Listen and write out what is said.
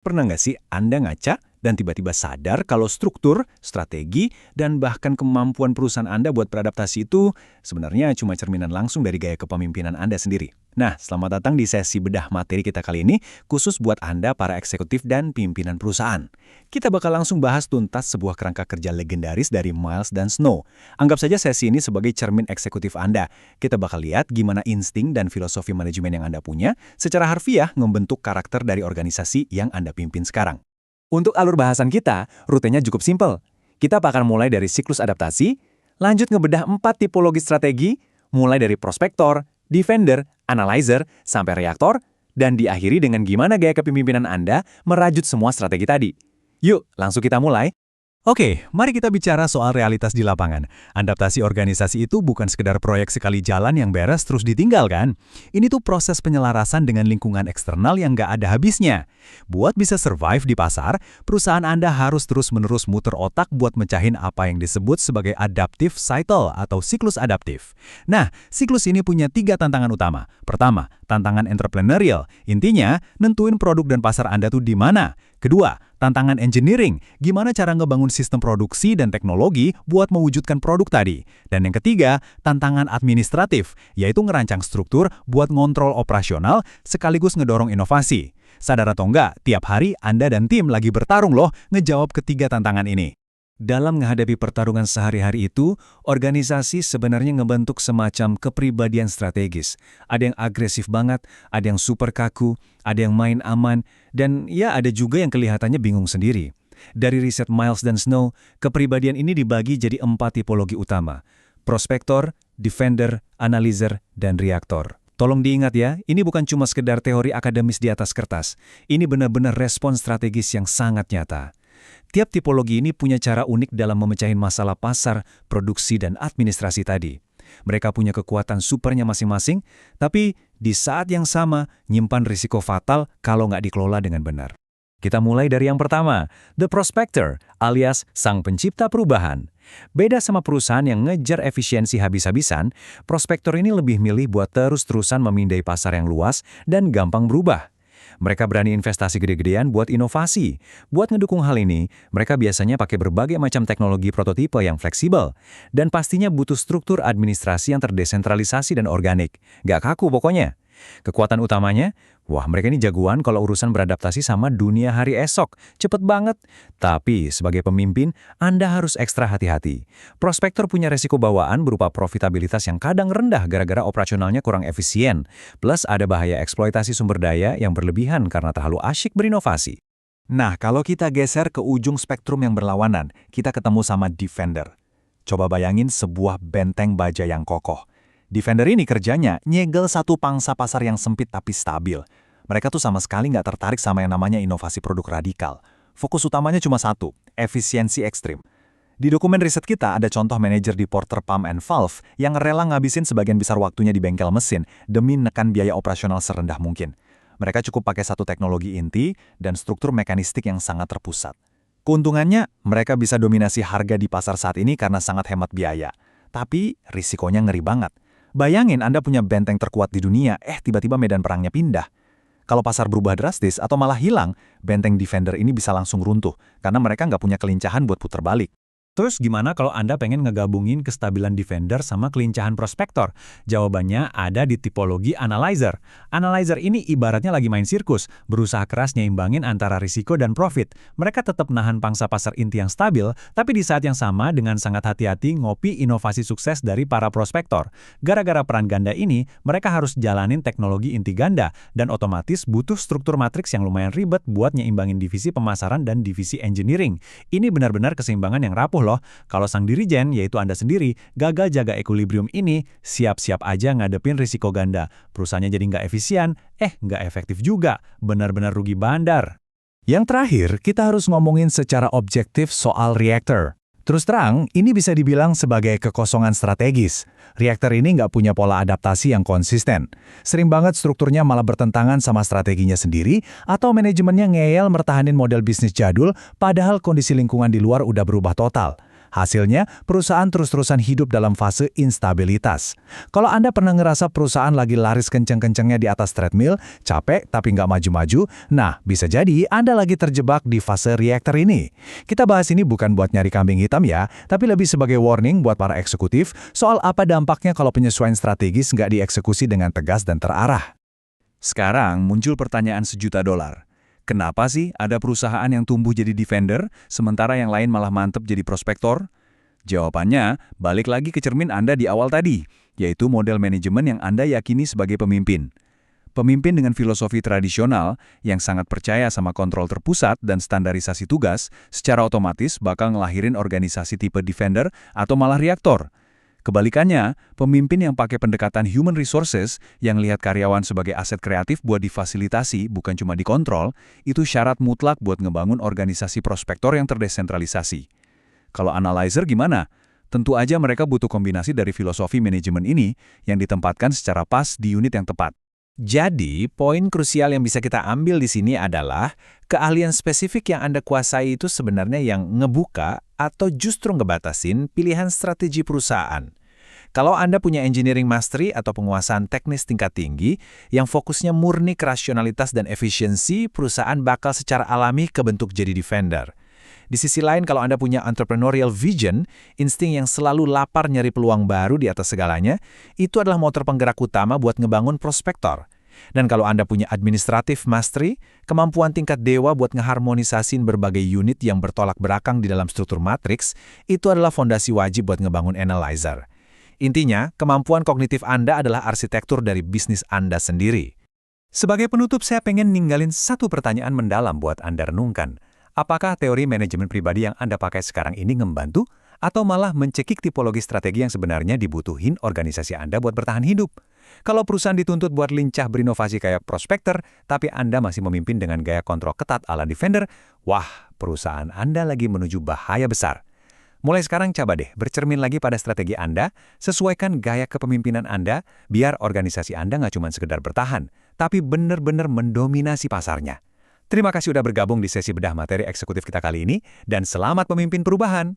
Pernah nggak sih Anda ngaca dan tiba-tiba sadar kalau struktur, strategi, dan bahkan kemampuan perusahaan Anda buat beradaptasi itu sebenarnya cuma cerminan langsung dari gaya kepemimpinan Anda sendiri? Nah, selamat datang di sesi bedah materi kita kali ini, khusus buat Anda para eksekutif dan pimpinan perusahaan. Kita bakal langsung bahas tuntas sebuah kerangka kerja legendaris dari Miles dan Snow. Anggap saja sesi ini sebagai cermin eksekutif Anda. Kita bakal lihat gimana insting dan filosofi manajemen yang Anda punya secara harfiah membentuk karakter dari organisasi yang Anda pimpin sekarang. Untuk alur bahasan kita, rutenya cukup simpel. Kita akan mulai dari siklus adaptasi, lanjut ngebedah 4 tipologi strategi, mulai dari prospektor, defender, analyzer, sampai reaktor, dan diakhiri dengan gimana gaya kepemimpinan Anda merajut semua strategi tadi. Yuk, langsung kita mulai. Oke, mari kita bicara soal realitas di lapangan. Adaptasi organisasi itu bukan sekedar proyek sekali jalan yang beres terus ditinggalkan. Ini tuh proses penyelarasan dengan lingkungan eksternal yang nggak ada habisnya. Buat bisa survive di pasar, perusahaan Anda harus terus-menerus muter otak buat mecahin apa yang disebut sebagai adaptive cycle atau siklus adaptif. Nah, siklus ini punya 3 tantangan utama. Pertama, tantangan entrepreneurial. Intinya, nentuin produk dan pasar Anda tuh di mana. Kedua, tantangan engineering, gimana cara ngebangun sistem produksi dan teknologi buat mewujudkan produk tadi. Dan yang ketiga, tantangan administratif, yaitu ngerancang struktur buat ngontrol operasional sekaligus ngedorong inovasi. Sadar atau enggak, tiap hari Anda dan tim lagi bertarung loh ngejawab ketiga tantangan ini. Dalam menghadapi pertarungan sehari-hari itu, organisasi sebenarnya ngebentuk semacam kepribadian strategis. Ada yang agresif banget, ada yang super kaku, ada yang main aman, dan ya ada juga yang kelihatannya bingung sendiri. Dari riset Miles dan Snow, kepribadian ini dibagi jadi 4 tipologi utama. Prospektor, defender, analyzer, dan reaktor. Tolong diingat ya, ini bukan cuma sekedar teori akademis di atas kertas. Ini benar-benar respons strategis yang sangat nyata. Tiap tipologi ini punya cara unik dalam memecahin masalah pasar, produksi, dan administrasi tadi. Mereka punya kekuatan supernya masing-masing, tapi di saat yang sama nyimpan risiko fatal kalau nggak dikelola dengan benar. Kita mulai dari yang pertama, the prospector, alias sang pencipta perubahan. Beda sama perusahaan yang ngejar efisiensi habis-habisan, prospektor ini lebih milih buat terus-terusan memindai pasar yang luas dan gampang berubah. Mereka berani investasi gede-gedean buat inovasi. Buat ngedukung hal ini, mereka biasanya pakai berbagai macam teknologi prototipe yang fleksibel. Dan pastinya butuh struktur administrasi yang terdesentralisasi dan organik. Gak kaku pokoknya. Kekuatan utamanya, wah mereka ini jagoan kalau urusan beradaptasi sama dunia hari esok. Cepet banget. Tapi sebagai pemimpin, Anda harus ekstra hati-hati. Prospektor punya resiko bawaan berupa profitabilitas yang kadang rendah gara-gara operasionalnya kurang efisien. Plus ada bahaya eksploitasi sumber daya yang berlebihan karena terlalu asyik berinovasi. Nah, kalau kita geser ke ujung spektrum yang berlawanan, kita ketemu sama defender. Coba bayangin sebuah benteng baja yang kokoh. Defender ini kerjanya nyegel satu pangsa pasar yang sempit tapi stabil. Mereka tuh sama sekali nggak tertarik sama yang namanya inovasi produk radikal. Fokus utamanya cuma satu, efisiensi ekstrim. Di dokumen riset kita ada contoh manajer di Porter Pump and Valve yang rela ngabisin sebagian besar waktunya di bengkel mesin demi menekan biaya operasional serendah mungkin. Mereka cukup pakai satu teknologi inti dan struktur mekanistik yang sangat terpusat. Keuntungannya, mereka bisa dominasi harga di pasar saat ini karena sangat hemat biaya. Tapi risikonya ngeri banget. Bayangin Anda punya benteng terkuat di dunia, tiba-tiba medan perangnya pindah. Kalau pasar berubah drastis atau malah hilang, benteng defender ini bisa langsung runtuh, karena mereka nggak punya kelincahan buat putar balik. Terus gimana kalau Anda pengen ngegabungin kestabilan defender sama kelincahan prospektor? Jawabannya ada di tipologi analyzer. Analyzer ini ibaratnya lagi main sirkus, berusaha keras nyeimbangin antara risiko dan profit. Mereka tetap nahan pangsa pasar inti yang stabil, tapi di saat yang sama dengan sangat hati-hati ngopi inovasi sukses dari para prospektor. Gara-gara peran ganda ini, mereka harus jalanin teknologi inti ganda, dan otomatis butuh struktur matriks yang lumayan ribet buat nyeimbangin divisi pemasaran dan divisi engineering. Ini benar-benar keseimbangan yang rapuh loh. Kalau sang dirijen, yaitu Anda sendiri, gagal jaga equilibrium ini, siap-siap aja ngadepin risiko ganda. Perusahaannya jadi nggak efisien, nggak efektif juga. Benar-benar rugi bandar. Yang terakhir, kita harus ngomongin secara objektif soal reaktor. Terus terang, ini bisa dibilang sebagai kekosongan strategis. Reaktor ini nggak punya pola adaptasi yang konsisten. Sering banget strukturnya malah bertentangan sama strateginya sendiri, atau manajemennya ngeyel mertahanin model bisnis jadul, padahal kondisi lingkungan di luar udah berubah total. Hasilnya, perusahaan terus-terusan hidup dalam fase instabilitas. Kalau Anda pernah ngerasa perusahaan lagi laris kenceng-kencengnya di atas treadmill, capek tapi nggak maju-maju, nah bisa jadi Anda lagi terjebak di fase reactor ini. Kita bahas ini bukan buat nyari kambing hitam ya, tapi lebih sebagai warning buat para eksekutif soal apa dampaknya kalau penyesuaian strategis nggak dieksekusi dengan tegas dan terarah. Sekarang muncul pertanyaan $1 juta. Kenapa sih ada perusahaan yang tumbuh jadi defender, sementara yang lain malah mantep jadi prospektor? Jawabannya, balik lagi ke cermin Anda di awal tadi, yaitu model manajemen yang Anda yakini sebagai pemimpin. Pemimpin dengan filosofi tradisional yang sangat percaya sama kontrol terpusat dan standarisasi tugas, secara otomatis bakal ngelahirin organisasi tipe defender atau malah reaktor. Kebalikannya, pemimpin yang pakai pendekatan human resources, yang lihat karyawan sebagai aset kreatif buat difasilitasi, bukan cuma dikontrol, itu syarat mutlak buat ngebangun organisasi prospektor yang terdesentralisasi. Kalau analyzer gimana? Tentu aja mereka butuh kombinasi dari filosofi manajemen ini yang ditempatkan secara pas di unit yang tepat. Jadi, poin krusial yang bisa kita ambil di sini adalah keahlian spesifik yang Anda kuasai itu sebenarnya yang ngebuka atau justru ngebatasin pilihan strategi perusahaan. Kalau Anda punya engineering mastery atau penguasaan teknis tingkat tinggi yang fokusnya murni ke rasionalitas dan efisiensi, perusahaan bakal secara alami kebentuk jadi defender. Di sisi lain, kalau Anda punya entrepreneurial vision, insting yang selalu lapar nyari peluang baru di atas segalanya, itu adalah motor penggerak utama buat ngebangun prospektor. Dan kalau Anda punya administrative mastery, kemampuan tingkat dewa buat ngeharmonisasin berbagai unit yang bertolak belakang di dalam struktur matriks, itu adalah fondasi wajib buat ngebangun analyzer. Intinya, kemampuan kognitif Anda adalah arsitektur dari bisnis Anda sendiri. Sebagai penutup, saya pengen ninggalin satu pertanyaan mendalam buat Anda renungkan. Apakah teori manajemen pribadi yang Anda pakai sekarang ini membantu, atau malah mencekik tipologi strategi yang sebenarnya dibutuhin organisasi Anda buat bertahan hidup? Kalau perusahaan dituntut buat lincah berinovasi kayak prospektor, tapi Anda masih memimpin dengan gaya kontrol ketat ala defender, wah, perusahaan Anda lagi menuju bahaya besar. Mulai sekarang coba deh bercermin lagi pada strategi Anda, sesuaikan gaya kepemimpinan Anda, biar organisasi Anda nggak cuma sekedar bertahan, tapi benar-benar mendominasi pasarnya. Terima kasih sudah bergabung di sesi bedah materi eksekutif kita kali ini, dan selamat memimpin perubahan!